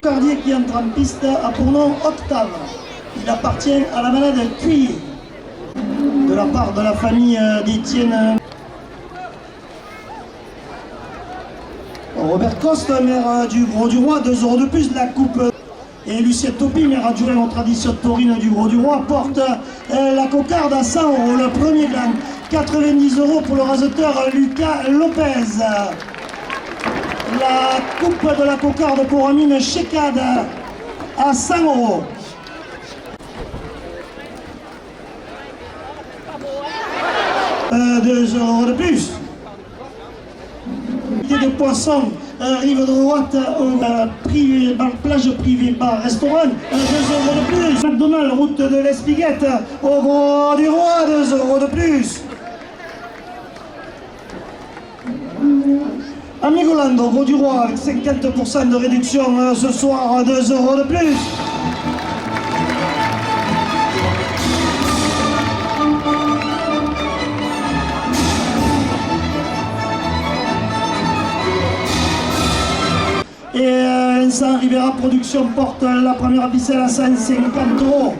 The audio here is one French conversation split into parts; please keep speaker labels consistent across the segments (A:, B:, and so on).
A: Cardier qui entre en piste a pour nom Octave. Il appartient à la malade Cuy, de la part de la famille d'Étienne. Robert Coste, maire du Gros-du-Roi, 2 € de plus. La coupe. Et Lucien Topi, maire adjoint aux traditions taurines du Gros-du-Roi, porte la cocarde à 100 €. Le premier gagne 90 € pour le raseteur Lucas Lopez. La coupe de la cocarde pour Amine Chekad à 100 €. Deux € de plus. Des poissons, rive droite, plage privée, bar, restaurant, 2 € de plus. McDonald's, route de l'Espiguette, au Gros-du-Roi, 2 € de plus. Amigolando, Gros-du-Roi, avec 50% de réduction ce soir, 2 € de plus. Et Vincent Rivera Production porte la première ficelle à 150 €.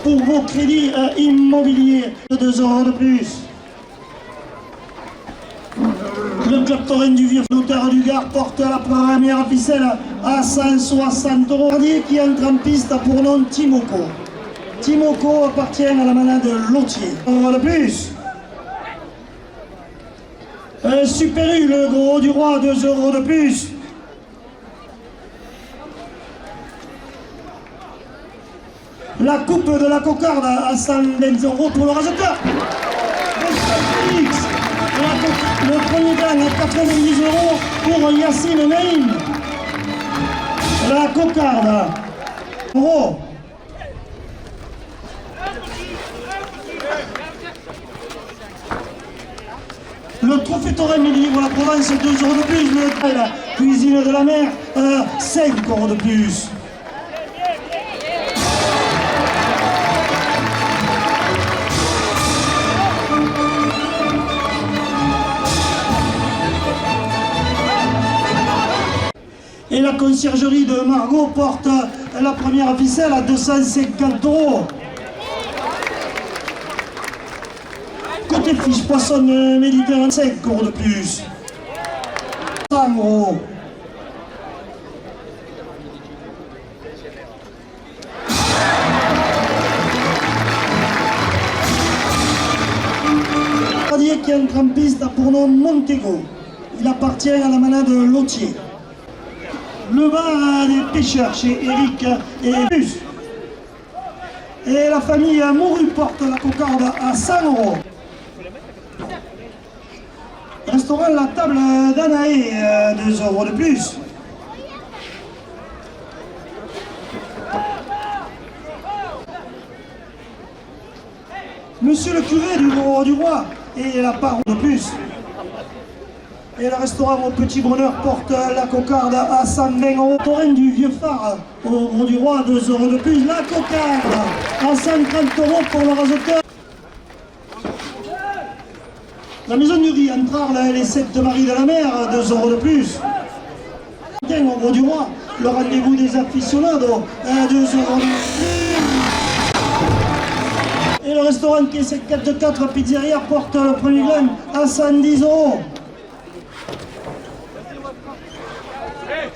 A: Pour vos crédits immobiliers, 2 € de plus. Le club taurin du Vieux Notaire du Gard porte la première ficelle à 160 €. Cardier qui entre en piste a pour nom Timoko. Timoko appartient à la manade Lotier. 1 € de plus. Super U, le Gros-du-Roi, 2 € de plus. La coupe de la cocarde à 120 € pour le raseteur. Le premier gagne à 90 € pour Yacine Naïm. La cocarde. €. Le trophée taurin Livre la Provence, 2 € de plus. La cuisine de la mer, 5 € de plus. Et la conciergerie de Margot porte la première ficelle à 250 €. Côté fiche poisson méditerranéen, 5 € de plus. 100 €. Cardier qui entre en piste a pour nom Montego. Il appartient à la manade Lotier. Le bar des pêcheurs chez Eric et Plus. Et la famille Mouru porte la cocarde à 100 €. Restaurant La Table d'Anaé, 2 € de plus. Monsieur le curé du Gros-du-Roi et la part de plus. Et le restaurant au Petit Bonheur porte la cocarde à 120 €. Taurin du Vieux Phare au Gros-du-Roi, 2 € de plus. La cocarde à 130 € pour le raseteur. La maison du riz entre Arles et les 7 de Marie de la Mer, 2 € de plus. Au Gros-du-Roi, le rendez-vous des aficionados, 2 € de plus. Et le restaurant qui est 54 Pizzeria porte le premier gain à 110 €.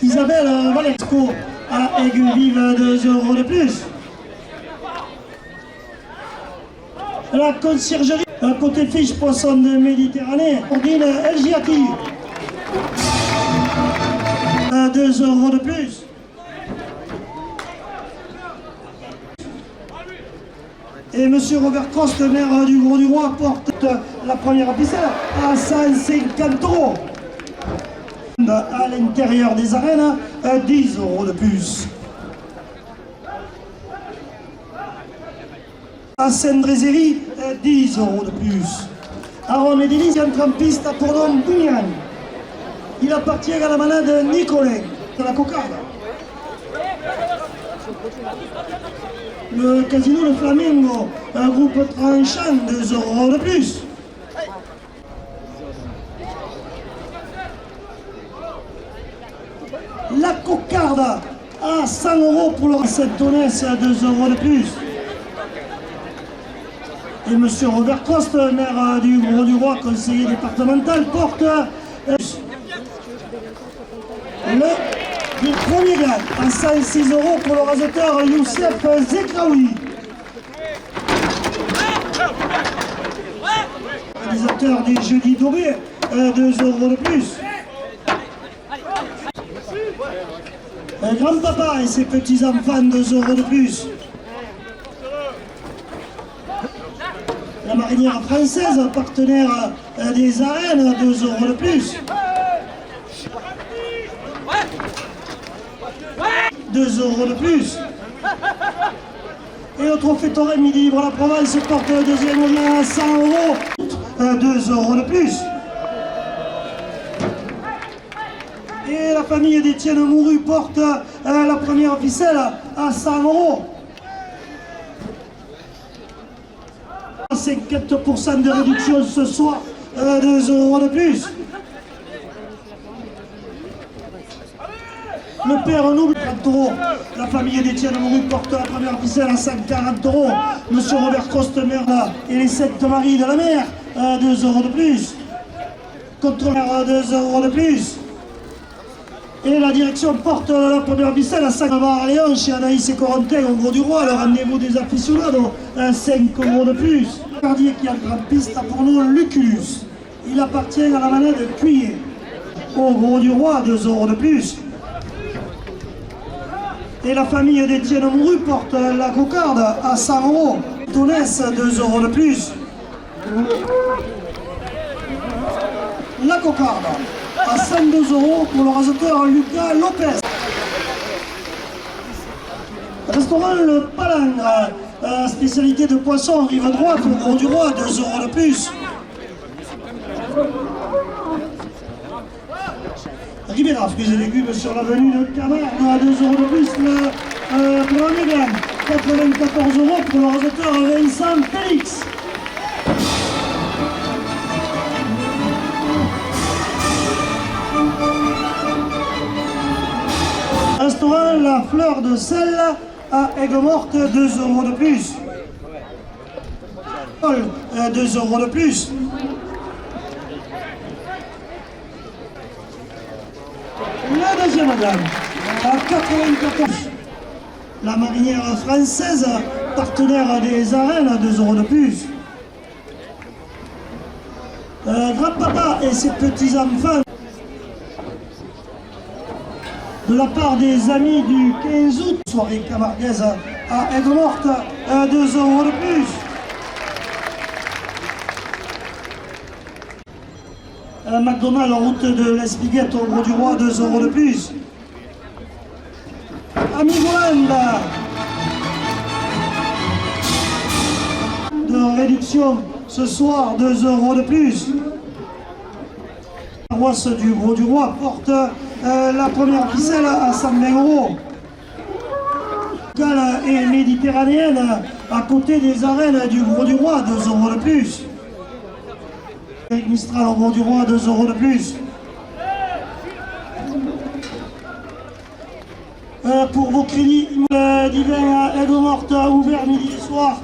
A: Isabelle Valesco à Aigues-Vives, 2 € de plus. La conciergerie, côté fiche poisson de Méditerranée, Ordine El Giati, 2 € de plus. Et monsieur Robert Coste, maire du Gros-du-Roi, porte la première ficelle à 150 €. À l'intérieur des arènes, 10 € de plus. À Saint-Drézéry, 10 € de plus. Aaron et Délice entre en piste à pour nom Bougnan. Il appartient à la manade Nicolet de la cocarde. Le casino Le Flamingo, un groupe tranchant, 2 € de plus. La cocarde à 100 € pour le Saint-Onès à 2 € de plus. Et M. Robert Coste, maire du Grau-du-Roi, conseiller départemental, porte le premier gain à 106 € pour le raseteur Youssef Zekraoui. Réalisateur des Jeudis Dorés, 2 € de plus. Grand-papa et ses petits-enfants, 2 € de plus. La marinière française, partenaire des arènes, 2 € de plus. 2 € de plus. Et le trophée Torre Midi Libre la Provence porte le deuxième lien à 100 €, 2 € de plus. Et la famille d'Étienne Mouru porte la première ficelle à 100 €. 50% de réduction ce soir, 2 € de plus. Le père Noble, 30 €. La famille d'Étienne Mouru porte la première ficelle à 140 €. Monsieur Robert Coste-Mer et les 7 maris de la mer, 2 € de plus. Contrôleur, 2 € de plus. Et la direction porte la première ficelle à 5 € à Léon chez Anaïs et Corentin au Grau-du-Roi, le rendez-vous des aficionados, 5 € de plus. Le gardien qui a le grand piste a pour nous Luculus. Il appartient à la manade Cuillet. Au Grau-du-Roi, 2 € de plus. Et la famille d'Étienne Mouru porte la cocarde à 100 €. Tonès, 2 € de plus. La cocarde à 102 € pour le raseteur Lucas Lopez. Restaurant Le Palangre, spécialité de poisson, rive droite, au Grau-du-Roi, 2 € de plus. Ribera, fruits et légumes sur l'avenue de Camargue, à 2 € de plus. Pour un mégan, 94 € pour le raseteur Vincent Félix. Restaurant La Fleur de Sel à Aigues-Mortes, 2 € de plus. 2 € de plus. La deuxième gamme à 94. La marinière française, partenaire des arènes, 2 € de plus. Grand-papa et ses petits-enfants, de la part des amis du 15 août, soirée camarguaise à Aigues-Mortes, 2 € de plus. McDonald's, route de l'Espiguette au Grau-du-Roi, 2 € de plus. Amigoland, de réduction ce soir, 2 € de plus. La paroisse du Grau-du-Roi porte la première ficelle à 120 €. Locale et méditerranéenne à côté des arènes du Grau-du-Roi, 2 € de plus. Mistral au Grau-du-Roi, 2 € de plus. Pour vos crédits divins à Aigues-Mortes, ouvert midi et soir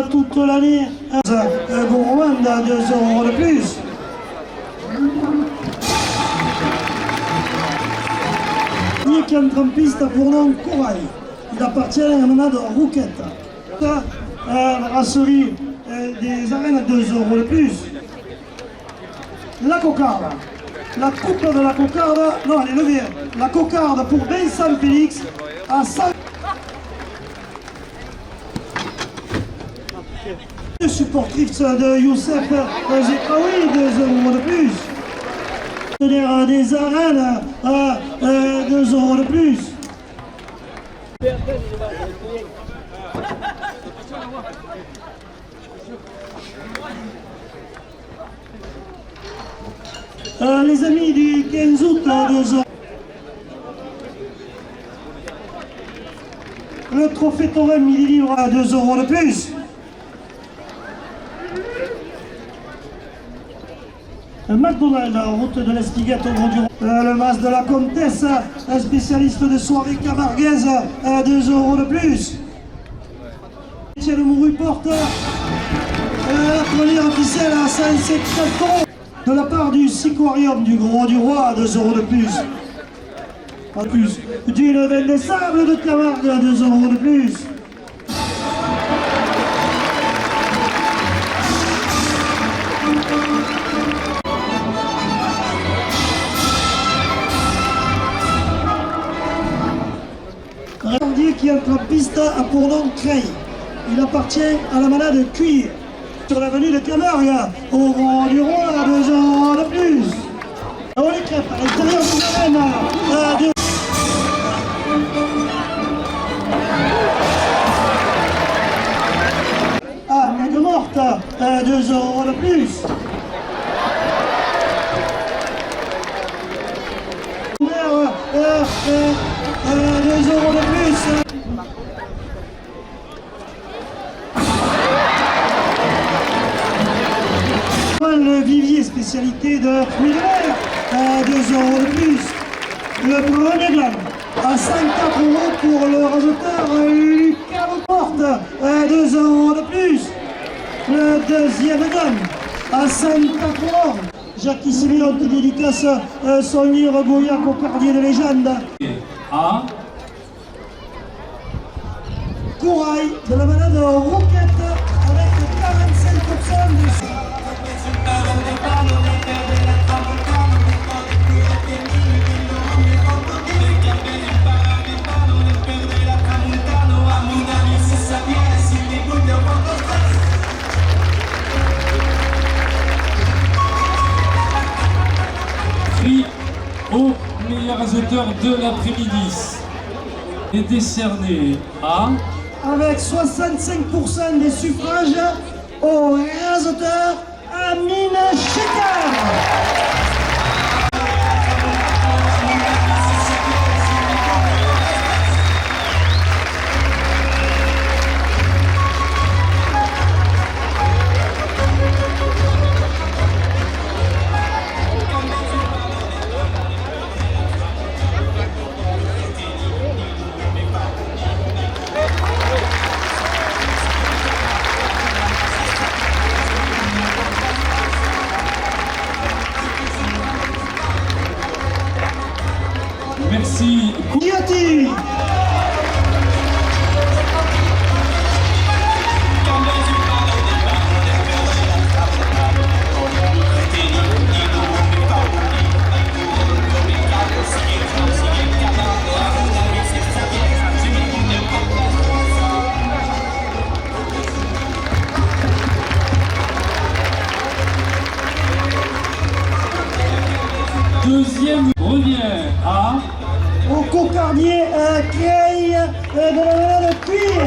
A: toute l'année. Gourmand, 2 € de plus. Qui entre en piste pour nom Corail. Il appartient à la manade Rouquette. Brasserie des arènes, 2 € de plus. La cocarde. La coupe de la cocarde, non, elle est levée. La cocarde pour Vincent Félix à 100. Le supportrice de Youssef Zekraoui, 2 € de plus. Des arènes, 2 € de plus. Les amis du 15 août, 2 €. Le trophée Torre Midi Libre à 2 € de plus. McDonald's, route de l'Espiguette au Grand du Roi. Le mas de la Comtesse, un spécialiste de soirée camarguaise, 2 € de plus. Étienne Mouru porte la première officielle à 150 € de la part du Siquarium du Grand du Roi, 2 € de plus. En plus, d'une veine des sables de Camargue, 2 € de plus. Répandier qui entre en piste à pour nom Creil. Il appartient à la manade Cuir. Sur l'avenue de Camargue, au Grand du Roi, 2 € de plus. On les crêpes à l'intérieur du arène, 2 Aigues-Mortes, 2 € de plus. 2 € de plus. Le vivier spécialité de fruits de mer, 2 € de plus. Le premier gland à 54 € pour le rajouteur Lucas Porte, 2 € de plus. Le deuxième gland à 54 €. Jacques Siméon qui dédicace son livre Gauillac au quartier de légende.
B: A.
A: Corail de la manade Roquette avec 45% de...
B: Prix au meilleur raseteur de l'après-midi est décerné à...
A: Avec 65% des suffrages au raseteur Amine Chekar.
B: Merci.
A: Guillotine.
B: Deuxième revient à...
A: Au cocardier Creil de la manade Cuir.